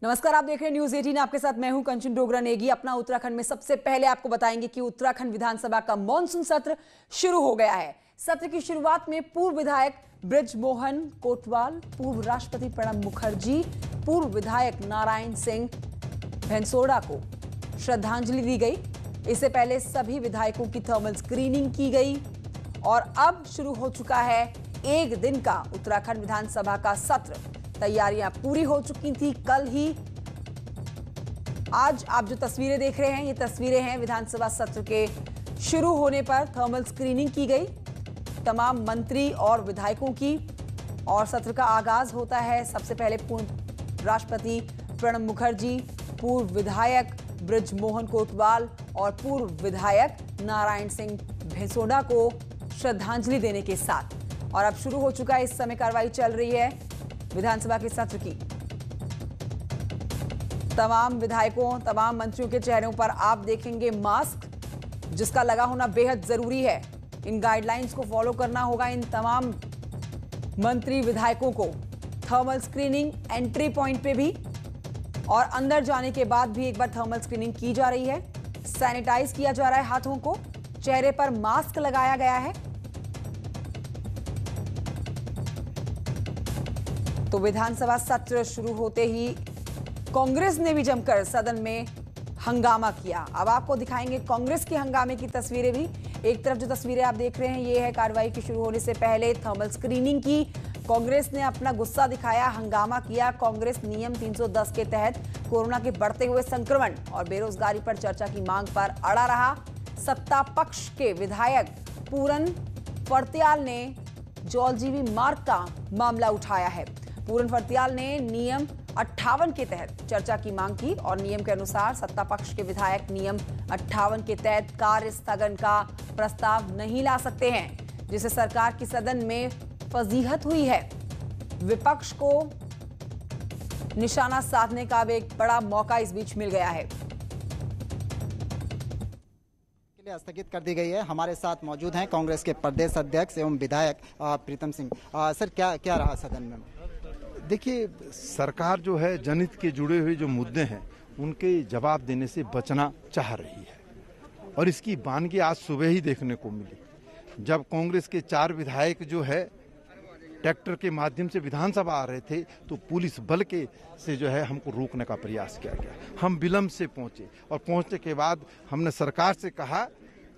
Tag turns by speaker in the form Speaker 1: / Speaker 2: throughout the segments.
Speaker 1: नमस्कार, आप देख रहे हैं न्यूज 18। आपके साथ मैं हूं कंचन डोगरा नेगी। अपना उत्तराखंड में सबसे पहले आपको बताएंगे कि उत्तराखंड विधानसभा का मॉनसून सत्र शुरू हो गया है। सत्र की शुरुआत में पूर्व विधायक बृजमोहन कोटवाल, पूर्व राष्ट्रपति प्रणब मुखर्जी, पूर्व विधायक नारायण सिंह भैंसोड़ा को श्रद्धांजलि दी गई। इससे पहले सभी विधायकों की थर्मल स्क्रीनिंग की गई और अब शुरू हो चुका है एक दिन का उत्तराखंड विधानसभा का सत्र। तैयारियां पूरी हो चुकी थी कल ही। आज आप जो तस्वीरें देख रहे हैं, ये तस्वीरें हैं विधानसभा सत्र के शुरू होने पर थर्मल स्क्रीनिंग की गई तमाम मंत्री और विधायकों की, और सत्र का आगाज होता है। सबसे पहले पूर्व राष्ट्रपति प्रणब मुखर्जी, पूर्व विधायक बृजमोहन कोटवाल और पूर्व विधायक नारायण सिंह भैंसोड़ा को श्रद्धांजलि देने के साथ। और अब शुरू हो चुका है, इस समय कार्रवाई चल रही है विधानसभा के सत्र की। तमाम विधायकों, तमाम मंत्रियों के चेहरों पर आप देखेंगे मास्क, जिसका लगा होना बेहद जरूरी है। इन गाइडलाइंस को फॉलो करना होगा इन तमाम मंत्री विधायकों को। थर्मल स्क्रीनिंग एंट्री पॉइंट पे भी और अंदर जाने के बाद भी एक बार थर्मल स्क्रीनिंग की जा रही है। सैनिटाइज किया जा रहा है हाथों को, चेहरे पर मास्क लगाया गया है। तो विधानसभा सत्र शुरू होते ही कांग्रेस ने भी जमकर सदन में हंगामा किया। अब आपको दिखाएंगे कांग्रेस के हंगामे की तस्वीरें भी। एक तरफ जो तस्वीरें आप देख रहे हैं, ये है कार्रवाई के शुरू होने से पहले थर्मल स्क्रीनिंग की। कांग्रेस ने अपना गुस्सा दिखाया, हंगामा किया। कांग्रेस नियम 310 के तहत कोरोना के बढ़ते हुए संक्रमण और बेरोजगारी पर चर्चा की मांग पर अड़ा रहा। सत्ता पक्ष के विधायक पूरन फर्त्याल ने जौलजीबी मार्ग का मामला उठाया है। पूरन फर्त्याल ने नियम 58 के तहत चर्चा की मांग की और नियम के अनुसार सत्ता पक्ष के विधायक नियम 58 के तहत कार्य स्थगन का प्रस्ताव नहीं ला सकते हैं, जिससे सरकार की सदन में फजीहत हुई है। विपक्ष को निशाना साधने का भी एक बड़ा मौका इस बीच मिल गया है।
Speaker 2: स्थगित कर दी गई है। हमारे साथ मौजूद हैं कांग्रेस के प्रदेश अध्यक्ष एवं विधायक प्रीतम सिंह। सर, क्या रहा सदन में?
Speaker 3: देखिए, सरकार जो है जनहित के जुड़े हुए जो मुद्दे हैं उनके जवाब देने से बचना चाह रही है, और इसकी वानगी आज सुबह ही देखने को मिली जब कांग्रेस के 4 विधायक जो है ट्रैक्टर के माध्यम से विधानसभा आ रहे थे, तो पुलिस बल के से जो है हमको रोकने का प्रयास किया गया। हम विलंब से पहुंचे और पहुंचने के बाद हमने सरकार से कहा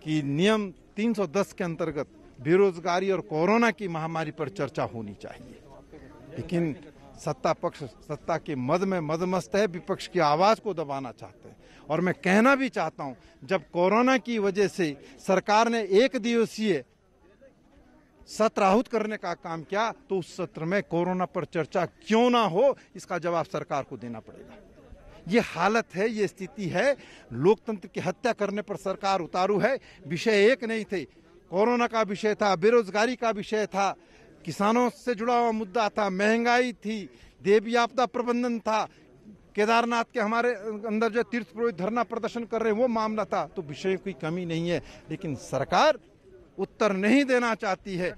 Speaker 3: कि नियम 310 के अंतर्गत बेरोजगारी और कोरोना की महामारी पर चर्चा होनी चाहिए, लेकिन सत्ता पक्ष सत्ता के मद में मदमस्त है, विपक्ष की आवाज को दबाना चाहते हैं। और मैं कहना भी चाहता हूं, जब कोरोना की वजह से सरकार ने 1 दिवसीय सत्र आहूत करने का काम किया, तो उस सत्र में कोरोना पर चर्चा क्यों ना हो, इसका जवाब सरकार को देना पड़ेगा। ये हालत है, ये स्थिति है। लोकतंत्र की हत्या करने पर सरकार उतारू है। विषय एक नहीं थे, कोरोना का विषय था, बेरोजगारी का विषय था, किसानों से जुड़ा हुआ मुद्दा था, महंगाई थी, देवी आपदा प्रबंधन था, केदारनाथ के हमारे अंदर जो तीर्थ पुरोहित धरना प्रदर्शन कर रहे हैं वो मामला था। तो विषय की कमी नहीं है, लेकिन सरकार उत्तर नहीं देना चाहती है।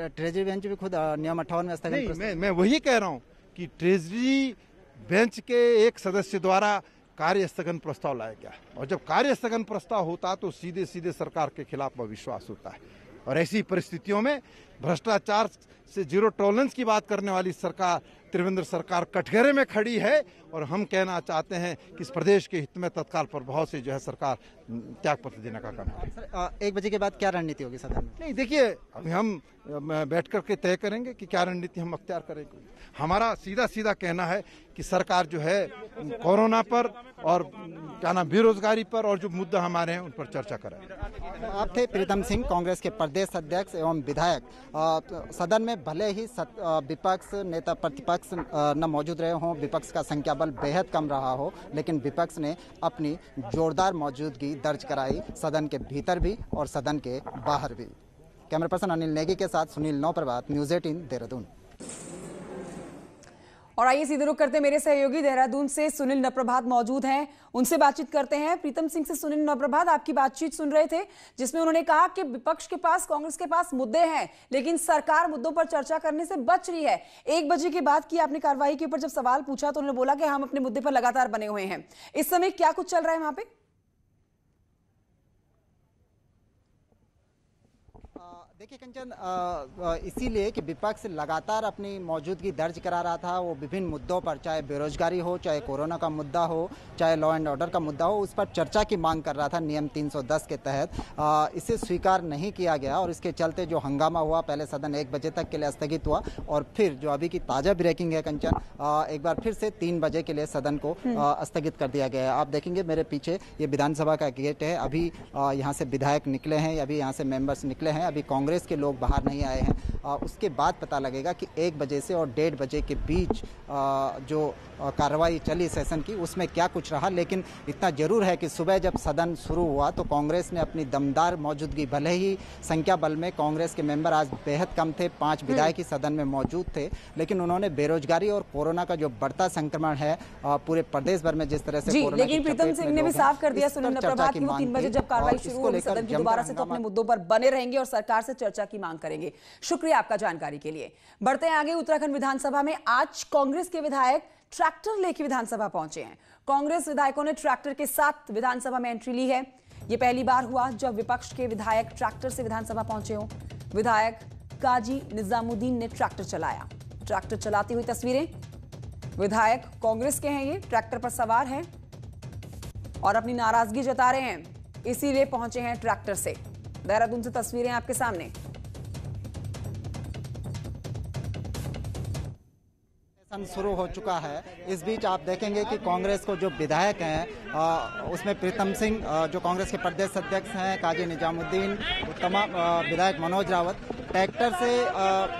Speaker 2: ट्रेजरी बेंच भी खुद नियम 58 में स्थगित।
Speaker 3: मैं वही कह रहा हूँ कि ट्रेजरी बेंच के एक सदस्य द्वारा कार्य स्थगन प्रस्ताव लाया गया, और जब कार्य स्थगन प्रस्ताव होता तो सीधे सीधे सरकार के खिलाफ अविश्वास होता है। और ऐसी परिस्थितियों में भ्रष्टाचार से जीरो टॉलरेंस की बात करने वाली सरकार, त्रिवेंद्र सरकार कटघरे में खड़ी है, और हम कहना चाहते हैं कि इस प्रदेश के हित में तत्काल प्रभाव से जो है सरकार त्याग पत्र देने का काम करे।
Speaker 2: 1 बजे के बाद क्या रणनीति होगी सदन में?
Speaker 3: नहीं, देखिए, अभी हम बैठ करके तय करेंगे कि क्या रणनीति हम अख्तियार करेंगे। हमारा सीधा कहना है कि सरकार जो है कोरोना पर और क्या नाम बेरोजगारी पर और जो मुद्दा हमारे हैं उन पर चर्चा करें।
Speaker 2: आप थे प्रीतम सिंह, कांग्रेस के प्रदेश अध्यक्ष एवं विधायक। सदन में भले ही विपक्ष नेता प्रतिपक्ष न मौजूद रहे हों, विपक्ष का संख्या बल बेहद कम रहा हो, लेकिन विपक्ष ने अपनी जोरदार मौजूदगी दर्ज कराई, सदन के भीतर भी और सदन के बाहर भी। कैमरा पर्सन अनिल नेगी के साथ सुनील नौ प्रभात, न्यूज 18 देहरादून।
Speaker 1: और आइए सीधे रुख करते हैं, मेरे सहयोगी देहरादून से सुनील नवप्रभात मौजूद हैं, उनसे बातचीत करते हैं। प्रीतम सिंह से सुनील नवप्रभात, आपकी बातचीत सुन रहे थे जिसमें उन्होंने कहा कि विपक्ष के पास, कांग्रेस के पास मुद्दे हैं लेकिन सरकार मुद्दों पर चर्चा करने से बच रही है। 1 बजे के बाद की आपने कार्रवाई के ऊपर जब सवाल पूछा तो उन्होंने बोला कि हम अपने मुद्दे पर लगातार बने हुए हैं। इस समय क्या कुछ चल रहा है वहां पे?
Speaker 2: देखिए कंचन, इसीलिए कि विपक्ष लगातार अपनी मौजूदगी दर्ज करा रहा था। वो विभिन्न मुद्दों पर, चाहे बेरोजगारी हो, चाहे कोरोना का मुद्दा हो, चाहे लॉ एंड ऑर्डर का मुद्दा हो, उस पर चर्चा की मांग कर रहा था नियम 310 के तहत। इसे स्वीकार नहीं किया गया और इसके चलते जो हंगामा हुआ, पहले सदन 1 बजे तक के लिए स्थगित हुआ और फिर जो अभी की ताज़ा ब्रेकिंग है कंचन, एक बार फिर से 3 बजे के लिए सदन को स्थगित कर दिया गया है। आप देखेंगे मेरे पीछे ये विधानसभा का गेट है। अभी यहाँ से विधायक निकले हैं, अभी यहाँ से मेंबर्स निकले हैं, अभी कांग्रेस के लोग बाहर नहीं आए हैं। उसके बाद पता लगेगा कि 1 बजे से और 1:30 बजे के बीच जो कार्रवाई चली सेशन की उसमें क्या कुछ रहा। लेकिन इतना जरूर है कि सुबह जब सदन शुरू हुआ तो कांग्रेस ने अपनी दमदार मौजूदगी, भले ही संख्या बल में कांग्रेस के मेंबर आज बेहद कम थे, 5 विधायक ही सदन में मौजूद थे, लेकिन उन्होंने बेरोजगारी और कोरोना का जो बढ़ता संक्रमण है पूरे प्रदेश भर में, जिस तरह से कोरोना,
Speaker 1: लेकिन प्रीतम सिंह ने भी साफ कर दिया सुनील नवप्रभात की वो 3 बजे जब कार्रवाई शुरू होगी सदन की दोबारा से तो अपने मुद्दों पर बने रहेंगे और सरकार से चर्चा की मांग करेंगे। शुक्रिया आपका जानकारी के लिए। बढ़ते हैं आगे। उत्तराखंड विधानसभा में आज कांग्रेस के विधायक ट्रैक्टर लेकर विधानसभा पहुंचे हैं। कांग्रेस विधायकों ने ट्रैक्टर के साथ विधानसभा में एंट्री ली है। यह पहली बार हुआ जब विपक्ष के विधायक ट्रैक्टर से विधानसभा पहुंचे हो। विधायक काजी निजामुद्दीन ने ट्रैक्टर चलाया। ट्रैक्टर चलाती हुई तस्वीरें, विधायक कांग्रेस के हैं, ये ट्रैक्टर पर सवार हैं और अपनी नाराजगी जता रहे हैं, इसीलिए पहुंचे हैं ट्रैक्टर से। देहरादून से तस्वीरें आपके सामने।
Speaker 2: शुरू हो चुका है। इस बीच आप देखेंगे कि कांग्रेस को जो विधायक हैं उसमें प्रीतम सिंह जो कांग्रेस के प्रदेश अध्यक्ष हैं, काजी निजामुद्दीन, तमाम विधायक मनोज रावत ट्रैक्टर से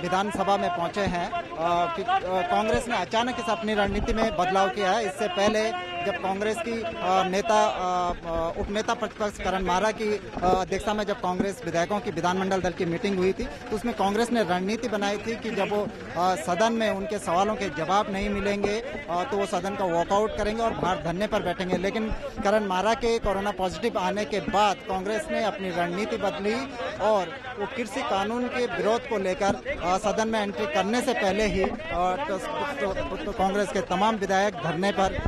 Speaker 2: विधानसभा में पहुंचे हैं। कांग्रेस ने अचानक इस अपनी रणनीति में बदलाव किया है। इससे पहले जब कांग्रेस की उपनेता प्रतिपक्ष करण मारा की अध्यक्षता में जब कांग्रेस विधायकों की विधानमंडल दल की मीटिंग हुई थी तो उसमें कांग्रेस ने रणनीति बनाई थी कि जब वो सदन में उनके सवालों के जवाब नहीं मिलेंगे तो वो सदन का वॉकआउट करेंगे और बाहर धरने पर बैठेंगे। लेकिन करण मारा के कोरोना पॉजिटिव आने के बाद कांग्रेस ने अपनी रणनीति बदली और वो कृषि कानून के विरोध को लेकर सदन में एंट्री करने से पहले ही कांग्रेस के तमाम विधायक धरने पर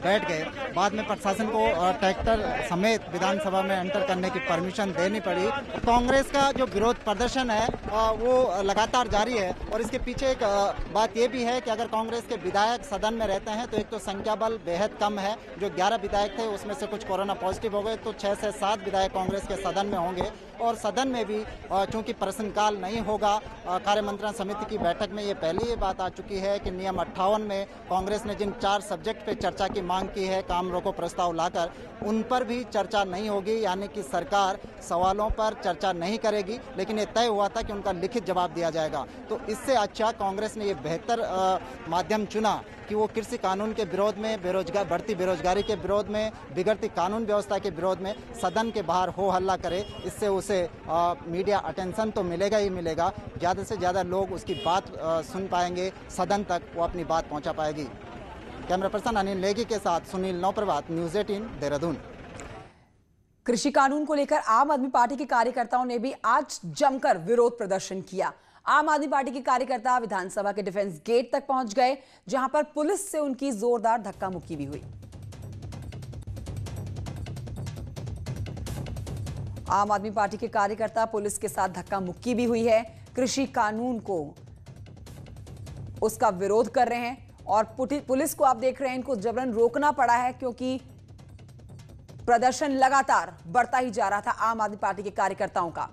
Speaker 2: बैठ गए। बाद में प्रशासन को ट्रैक्टर समेत विधानसभा में एंटर करने की परमिशन देनी पड़ी। कांग्रेस का जो विरोध प्रदर्शन है वो लगातार जारी है और इसके पीछे एक बात ये भी है कि अगर कांग्रेस के विधायक सदन में रहते हैं तो एक तो संख्या बल बेहद कम है। जो 11 विधायक थे उसमें से कुछ कोरोना पॉजिटिव हो गए, तो 6 से 7 विधायक कांग्रेस के सदन में होंगे और सदन में भी चूंकि प्रश्नकाल नहीं होगा, कार्य मंत्रणा समिति की बैठक में ये पहले ही बात आ चुकी है कि नियम 58 में कांग्रेस ने जिन 4 सब्जेक्ट पे चर्चा की मांग की है, काम रोको प्रस्ताव लाकर, उन पर भी चर्चा नहीं होगी, यानी कि सरकार सवालों पर चर्चा नहीं करेगी। लेकिन ये तय हुआ था कि उनका लिखित जवाब दिया जाएगा। तो इससे अच्छा कांग्रेस ने ये बेहतर माध्यम चुना कि वो कृषि कानून के विरोध में, बढ़ती बेरोजगारी के विरोध में, बिगड़ती कानून व्यवस्था के विरोध में सदन के बाहर हो हल्ला करे। इससे उसे मीडिया अटेंशन तो मिलेगा ही मिलेगा, ज़्यादा से ज़्यादा लोग उसकी बात सुन पाएंगे, सदन तक वो अपनी बात पहुंचा पाएगी। कैमरा पर्सन अनिल नेगी के साथ सुनील नवप्रभात, न्यूज़ 18 देहरादून।
Speaker 1: कृषि कानून को लेकर आम आदमी पार्टी के कार्यकर्ताओं ने भी आज जमकर विरोध प्रदर्शन किया। आम आदमी पार्टी के कार्यकर्ता विधानसभा के डिफेंस गेट तक पहुंच गए, जहां पर पुलिस से उनकी जोरदार धक्का मुक्की भी हुई। आम आदमी पार्टी के कार्यकर्ता पुलिस के साथ धक्का मुक्की भी हुई है। कृषि कानून को उसका विरोध कर रहे हैं और पुलिस को आप देख रहे हैं, इनको जबरन रोकना पड़ा है क्योंकि प्रदर्शन लगातार बढ़ता ही जा रहा था आम आदमी पार्टी के कार्यकर्ताओं का।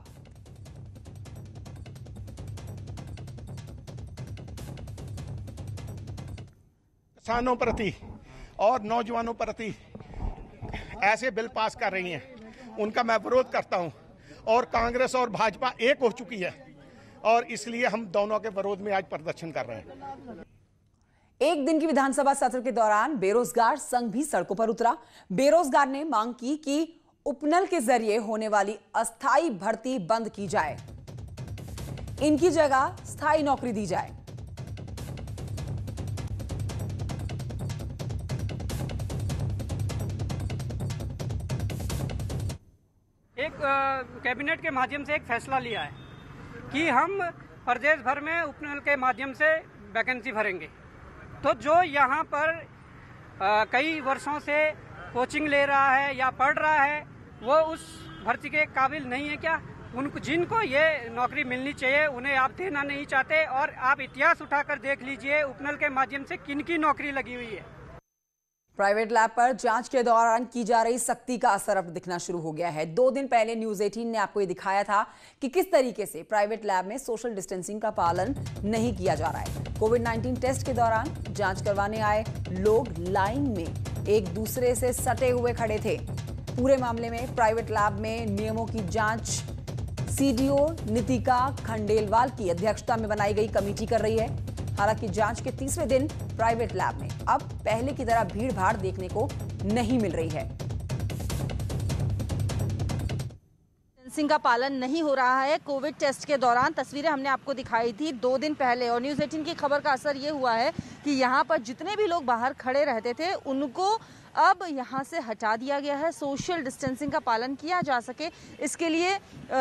Speaker 4: किसानों प्रति और नौजवानों प्रति ऐसे बिल पास कर रही हैं, उनका मैं विरोध करता हूं और कांग्रेस और भाजपा एक हो चुकी है और इसलिए हम दोनों के विरोध में आज प्रदर्शन कर रहे हैं।
Speaker 1: एक दिन की विधानसभा सत्र के दौरान बेरोजगार संघ भी सड़कों पर उतरा। बेरोजगार ने मांग की कि उपनल के जरिए होने वाली अस्थायी भर्ती बंद की जाए, इनकी जगह स्थायी नौकरी दी जाए।
Speaker 5: कैबिनेट के माध्यम से एक फैसला लिया है कि हम प्रदेश भर में उपनल के माध्यम से वैकेंसी भरेंगे। तो जो यहाँ पर कई वर्षों से कोचिंग ले रहा है या पढ़ रहा है, वो उस भर्ती के काबिल नहीं है क्या? उनको जिनको ये नौकरी मिलनी चाहिए उन्हें आप देना नहीं चाहते। और आप इतिहास उठाकर देख लीजिए उपनल के माध्यम से किन की नौकरी लगी हुई है।
Speaker 1: प्राइवेट लैब पर जांच के दौरान की जा रही सख्ती का असर अब दिखना शुरू हो गया है। 2 दिन पहले न्यूज 18 ने आपको ये दिखाया था कि किस तरीके से प्राइवेट लैब में सोशल डिस्टेंसिंग का पालन नहीं किया जा रहा है। कोविड-19 टेस्ट के दौरान जांच करवाने आए लोग लाइन में एक दूसरे से सटे हुए खड़े थे। पूरे मामले में प्राइवेट लैब में नियमों की जांच सीडीओ नितिका खंडेलवाल की अध्यक्षता में बनाई गई कमेटी कर रही है। हालांकि जांच के तीसरे दिन प्राइवेट लैब में अब पहले की तरह भीड़ भाड़ देखने को नहीं मिल रही है।
Speaker 6: डिस्टेंसिंग का पालन नहीं हो रहा है। कोविड टेस्ट के दौरान तस्वीरें हमने आपको दिखाई थी 2 दिन पहले, और न्यूज़ 18 की खबर का असर ये हुआ है कि यहाँ पर जितने भी लोग बाहर खड़े रहते थे उनको अब यहाँ से हटा दिया गया है। सोशल डिस्टेंसिंग का पालन किया जा सके इसके लिए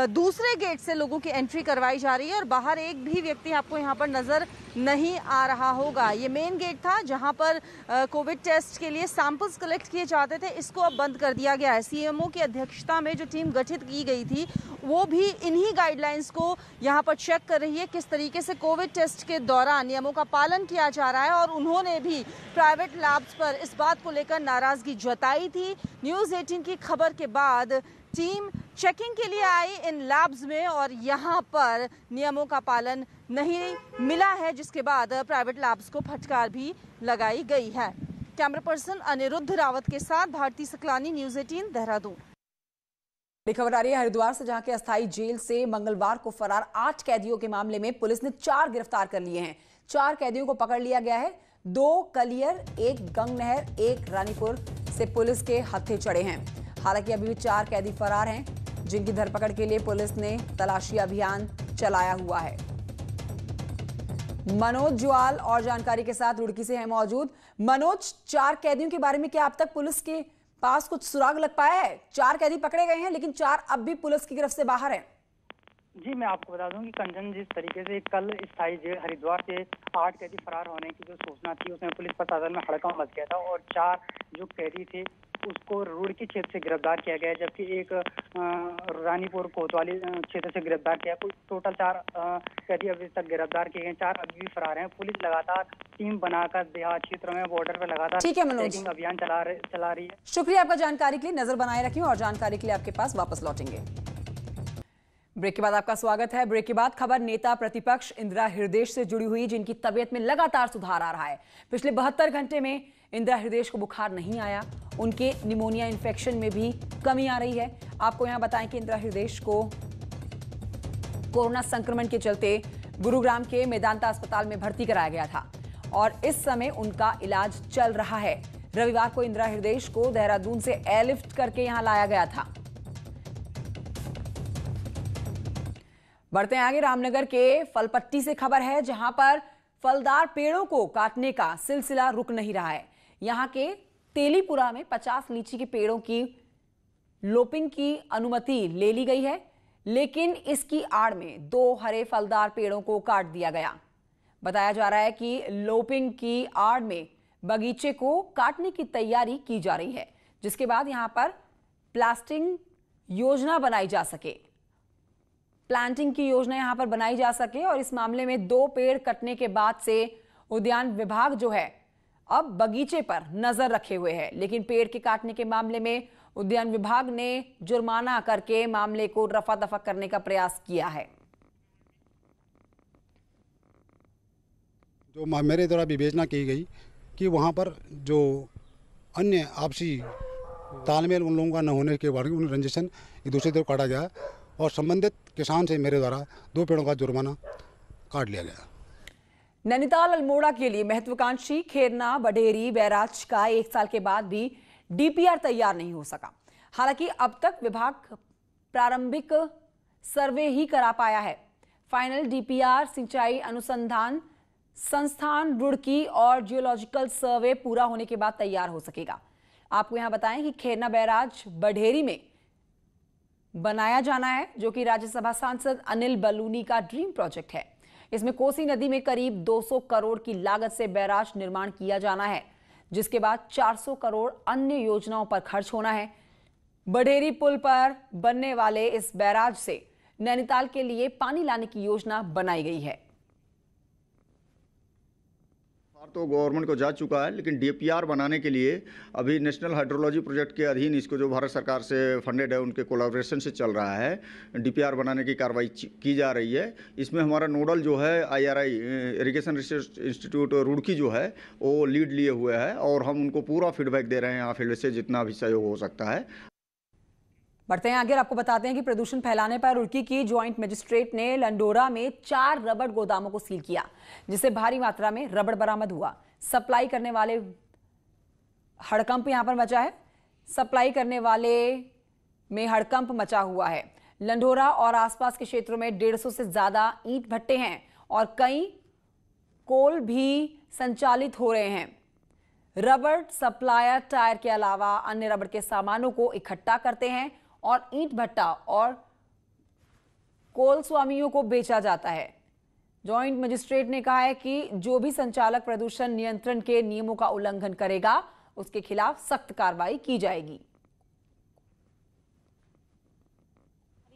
Speaker 6: दूसरे गेट से लोगों की एंट्री करवाई जा रही है और बाहर एक भी व्यक्ति आपको यहाँ पर नजर नहीं आ रहा होगा। ये मेन गेट था जहाँ पर कोविड टेस्ट के लिए सैंपल्स कलेक्ट किए जाते थे, इसको अब बंद कर दिया गया है। सीएमओ की अध्यक्षता में जो टीम गठित की गई थी वो भी इन्हीं गाइडलाइंस को यहाँ पर चेक कर रही है, किस तरीके से कोविड टेस्ट के दौरान नियमों का पालन किया जा रहा है। और उन्होंने भी प्राइवेट लैब्स पर इस बात को लेकर नाराजगी जताई थी। न्यूज़ 18 की खबर के बाद टीम चेकिंग के लिए आई इन लैब्स में और यहाँ पर नियमों का पालन नहीं मिला है, जिसके बाद प्राइवेट लैब्स को फटकार भी लगाई गई है। कैमरा पर्सन अनिरुद्ध रावत के साथ भारती सकलानी, न्यूज़ 18 देहरादून।
Speaker 1: खबर आ रही है हरिद्वार से, जहां के अस्थायी जेल से मंगलवार को फरार 8 कैदियों के मामले में पुलिस ने 4 गिरफ्तार कर लिए हैं। 4 कैदियों को पकड़ लिया गया है। 2 कलियर, 1 गंगनहर, 1 रानीपुर से पुलिस के हत्थे चढ़े हैं। हालांकि अभी भी 4 कैदी फरार हैं, जिनकी धरपकड़ के लिए पुलिस ने तलाशी अभियान चलाया हुआ है। मनोज जुआल और जानकारी के साथ रुड़की से है मौजूद। मनोज, 4 कैदियों के बारे में क्या अब तक पुलिस के पास कुछ सुराग लग पाया है? 4 कैदी पकड़े गए हैं लेकिन 4 अब भी पुलिस की गिरफ्त से बाहर हैं।
Speaker 7: जी, मैं आपको बता दूं कि कंचन, जिस तरीके से कल स्थायी जेल हरिद्वार से 8 कैदी फरार होने की जो सूचना थी उसमें पुलिस प्रशासन में हड़कंप मच गया था और 4 जो कैदी थे उसको रुड़की क्षेत्र से गिरफ्तार किया गया, जबकि एक रानीपुर कोतवाली क्षेत्र से गिरफ्तार किया। कुल टोटल 4 कैदी अभी तक गिरफ्तार किए गए, 4 अभी भी फरार हैं। पुलिस लगातार टीम बनाकर देहात क्षेत्र में बॉर्डर पर लगातार चेकिंग अभियान चला रही है।
Speaker 1: शुक्रिया आपका जानकारी के लिए। नजर बनाए रखिए और जानकारी के लिए आपके पास वापस लौटेंगे। ब्रेक के बाद आपका स्वागत है। ब्रेक के बाद खबर नेता प्रतिपक्ष इंदिरा हृदयेश से जुड़ी हुई, जिनकी तबीयत में लगातार सुधार आ रहा है। पिछले 72 घंटे में इंदिरा हृदयेश को बुखार नहीं आया, उनके निमोनिया इन्फेक्शन में भी कमी आ रही है। आपको यहां बताएं कि इंदिरा हृदयेश को कोरोना संक्रमण के चलते गुरुग्राम के मेदांता अस्पताल में भर्ती कराया गया था और इस समय उनका इलाज चल रहा है। रविवार को इंदिरा हृदयेश को देहरादून से एयरलिफ्ट करके यहां लाया गया था। बढ़ते हैं आगे। रामनगर के फलपट्टी से खबर है, जहां पर फलदार पेड़ों को काटने का सिलसिला रुक नहीं रहा है। यहां के तेलीपुरा में 50 लीची के पेड़ों की लोपिंग की अनुमति ले ली गई है, लेकिन इसकी आड़ में 2 हरे फलदार पेड़ों को काट दिया गया। बताया जा रहा है कि लोपिंग की आड़ में बगीचे को काटने की तैयारी की जा रही है, जिसके बाद यहां पर प्लांटिंग योजना बनाई जा सके, प्लांटिंग की योजना यहां पर बनाई जा सके। और इस मामले में 2 पेड़ कटने के बाद से उद्यान विभाग जो है अब बगीचे पर नजर रखे हुए है, लेकिन पेड़ के काटने के मामले में उद्यान विभाग ने जुर्माना करके मामले को रफा दफा करने का प्रयास किया है।
Speaker 8: जो मेरे द्वारा विवेचना की गई कि वहां पर जो अन्य आपसी तालमेल उन लोगों का न होने के बाद उन रंजिशन एक दूसरे तरफ काटा गया और संबंधित किसान से मेरे द्वारा 2 पेड़ों का जुर्माना काट लिया गया।
Speaker 1: नैनीताल अल्मोड़ा के लिए महत्वाकांक्षी खेरना बढेरी बैराज का 1 साल के बाद भी डीपीआर तैयार नहीं हो सका। हालांकि अब तक विभाग प्रारंभिक सर्वे ही करा पाया है। फाइनल डीपीआर सिंचाई अनुसंधान संस्थान रुड़की और जियोलॉजिकल सर्वे पूरा होने के बाद तैयार हो सकेगा। आपको यहां बताएं कि खेरना बैराज बढेरी में बनाया जाना है, जो कि राज्यसभा सांसद अनिल बलूनी का ड्रीम प्रोजेक्ट है। इसमें कोसी नदी में करीब 200 करोड़ की लागत से बैराज निर्माण किया जाना है, जिसके बाद 400 करोड़ अन्य योजनाओं पर खर्च होना है। बढेरी पुल पर बनने वाले इस बैराज से नैनीताल के लिए पानी लाने की योजना बनाई गई है।
Speaker 9: तो गवर्नमेंट को जा चुका है, लेकिन डीपीआर बनाने के लिए अभी नेशनल हाइड्रोलॉजी प्रोजेक्ट के अधीन इसको जो भारत सरकार से फंडेड है उनके कोलैबोरेशन से चल रहा है। डीपीआर बनाने की कार्रवाई की जा रही है। इसमें हमारा नोडल जो है IRI irrigation research institute Roorkee जो है वो लीड लिए हुए है और हम उनको पूरा फीडबैक दे रहे हैं यहाँ फील्ड से जितना भी सहयोग हो सकता है।
Speaker 1: बढ़ते हैं आगे, आपको बताते हैं कि प्रदूषण फैलाने पर रुड़की की ज्वाइंट मजिस्ट्रेट ने लंडोरा में 4 रबड़ गोदामों को सील किया, जिससे भारी मात्रा में रबड़ बरामद हुआ। सप्लाई करने वाले हड़कंप यहां पर मचा है। सप्लाई करने वाले में हड़कंप मचा हुआ है। लंडोरा और आसपास के क्षेत्रों में 150 से ज्यादा ईंट भट्टे हैं और कई कोल भी संचालित हो रहे हैं। रबड़ सप्लायर टायर के अलावा अन्य रबड़ के सामानों को इकट्ठा करते हैं और ईंट भट्टा और कोल स्वामियों को बेचा जाता है। जॉइंट मजिस्ट्रेट ने कहा है कि जो भी संचालक प्रदूषण नियंत्रण के नियमों का उल्लंघन करेगा उसके खिलाफ सख्त कार्रवाई की जाएगी।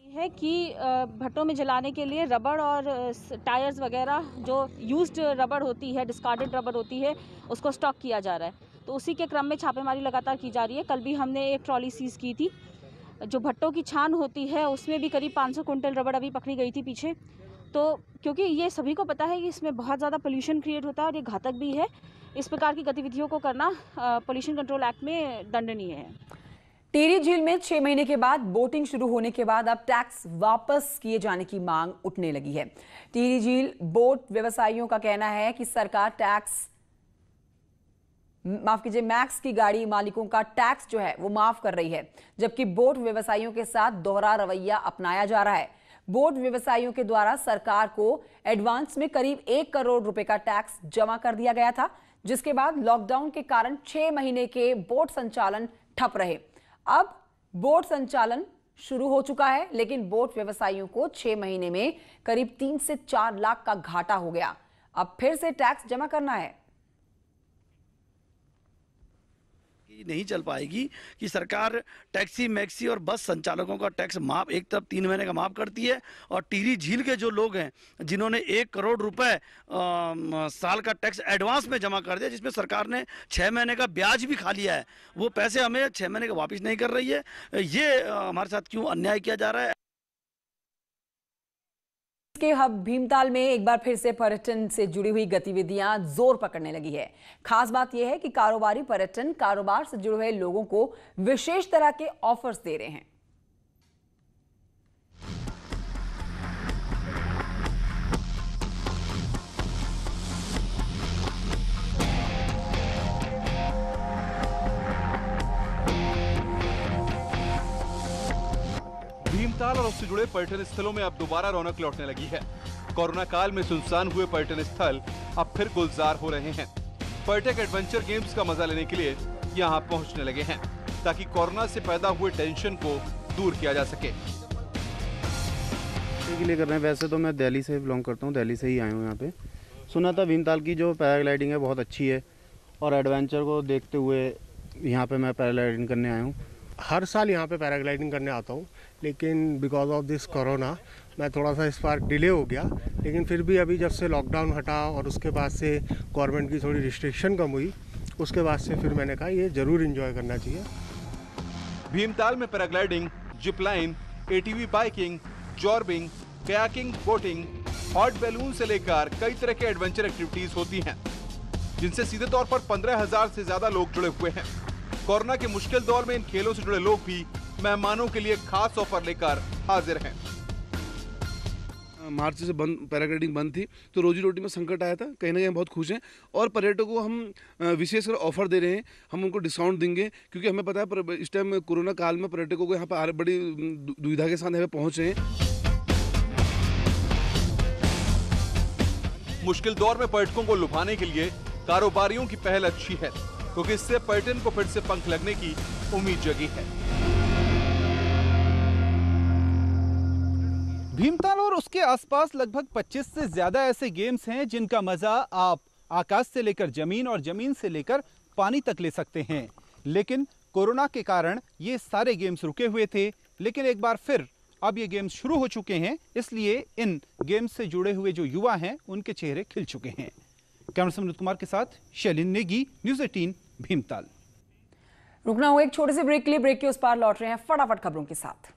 Speaker 6: है कि भट्टों में जलाने के लिए रबड़ और टायर्स वगैरह जो यूज्ड रबड़ होती है, डिस्कार्डेड रबड़ होती है, उसको स्टॉक किया जा रहा है। तो उसी के क्रम में छापेमारी लगातार की जा रही है। कल भी हमने एक ट्रॉली सीज की थी। जो भट्टों की छान होती है उसमें भी करीब 500 कुंटल रबड़ अभी पकड़ी गई थी पीछे। तो क्योंकि ये सभी को पता है कि इसमें बहुत ज़्यादा पोल्यूशन क्रिएट होता है और ये घातक भी है। इस प्रकार की गतिविधियों को करना पोल्यूशन कंट्रोल एक्ट में दंडनीय है।
Speaker 1: टिहरी झील में 6 महीने के बाद बोटिंग शुरू होने के बाद अब टैक्स वापस किए जाने की मांग उठने लगी है। टिहरी झील बोट व्यवसायियों का कहना है कि सरकार मैक्स की गाड़ी मालिकों का टैक्स जो है वो माफ कर रही है, जबकि बोट व्यवसायियों के साथ दोहरा रवैया अपनाया जा रहा है। बोट व्यवसायियों के द्वारा सरकार को एडवांस में करीब 1 करोड़ रुपए का टैक्स जमा कर दिया गया था, जिसके बाद लॉकडाउन के कारण 6 महीने के बोट संचालन ठप रहे। अब बोट संचालन शुरू हो चुका है, लेकिन बोट व्यवसायियों को 6 महीने में करीब 3 से 4 लाख का घाटा हो गया। अब फिर से टैक्स जमा करना है।
Speaker 10: नहीं चल पाएगी कि सरकार टैक्सी मैक्सी और बस संचालकों का टैक्स माफ एक तरफ 3 महीने का माफ करती है और टिहरी झील के जो लोग हैं जिन्होंने 1 करोड़ रुपए साल का टैक्स एडवांस में जमा कर दिया, जिसमें सरकार ने 6 महीने का ब्याज भी खा लिया है, वो पैसे हमें 6 महीने का वापस नहीं कर रही है। ये हमारे साथ क्यों अन्याय किया जा रहा है।
Speaker 1: के हब भीमताल में एक बार फिर से पर्यटन से जुड़ी हुई गतिविधियां जोर पकड़ने लगी है। खास बात यह है कि कारोबारी पर्यटन कारोबार से जुड़े हुए लोगों को विशेष तरह के ऑफर्स दे रहे हैं।
Speaker 11: भीमताल और उससे जुड़े पर्यटन स्थलों में अब दोबारा रौनक लौटने लगी है। कोरोना काल में सुनसान हुए पर्यटन स्थल अब फिर गुलजार हो रहे हैं। पर्यटक एडवेंचर गेम्स का मजा लेने के लिए यहां पहुंचने लगे हैं, ताकि कोरोना से पैदा हुए टेंशन को दूर किया जा सके।
Speaker 12: के लिए कर रहे हैं। वैसे तो मैं दिल्ली से बिलोंग करता हूं, दिल्ली से ही आया हूं यहाँ पे। सुना था भीमताल की जो पैराग्लाइडिंग है बहुत अच्छी है और एडवेंचर को देखते हुए यहाँ पे मैं पैराग्लाइडिंग करने आया हूँ।
Speaker 13: हर साल यहाँ पे पैराग्लाइडिंग करने आता हूँ, लेकिन बिकॉज ऑफ दिस कोरोना मैं थोड़ा सा इस बार डिले हो गया। लेकिन फिर भी अभी जब से लॉकडाउन हटा और उसके बाद से गवर्नमेंट की थोड़ी रिस्ट्रिक्शन कम हुई, उसके बाद से फिर मैंने कहा ये ज़रूर एंजॉय करना चाहिए।
Speaker 11: भीमताल में paragliding, Zipline, ATV biking, zorbing, kayaking, boating, hot balloon से लेकर कई तरह के एडवेंचर एक्टिविटीज होती हैं, जिनसे सीधे तौर पर 15,000 से ज्यादा लोग जुड़े हुए हैं। कोरोना के मुश्किल दौर में इन खेलों से जुड़े लोग भी मेहमानों के लिए खास ऑफर लेकर हाजिर हैं।
Speaker 14: मार्च से बंद पैराग्लाइडिंग बंद थी तो रोजी रोटी में संकट आया था। कहीं ना कहीं हम बहुत खुश हैं और पर्यटकों को हम विशेषकर ऑफर दे रहे हैं। हम उनको डिस्काउंट देंगे क्योंकि हमें पता है इस टाइम कोरोना काल में पर्यटकों को यहाँ पर बड़ी दुविधा के साथ यहाँ पे पहुँच रहे हैं।
Speaker 11: मुश्किल दौर में पर्यटकों को लुभाने के लिए कारोबारियों की पहल अच्छी है, क्योंकि इससे पर्यटन को फिर से पंख लगने की उम्मीद जगी है। भीमताल और उसके आसपास लगभग 25 से ज्यादा ऐसे गेम्स हैं जिनका मजा आप आकाश से लेकर जमीन और जमीन से लेकर पानी तक ले सकते हैं। लेकिन कोरोना के कारण ये सारे गेम्स रुके हुए थे, लेकिन एक बार फिर अब ये गेम्स शुरू हो चुके हैं, इसलिए इन गेम्स से जुड़े हुए जो युवा हैं उनके चेहरे खिल चुके हैं। कैमरामैन अमित कुमार के साथ शैलिन नेगी, न्यूज़ 18 भीमताल।
Speaker 1: रुकना होगा एक छोटे से ब्रेक के लिए। ब्रेक के उस पार लौट रहे हैं फटाफट खबरों के साथ।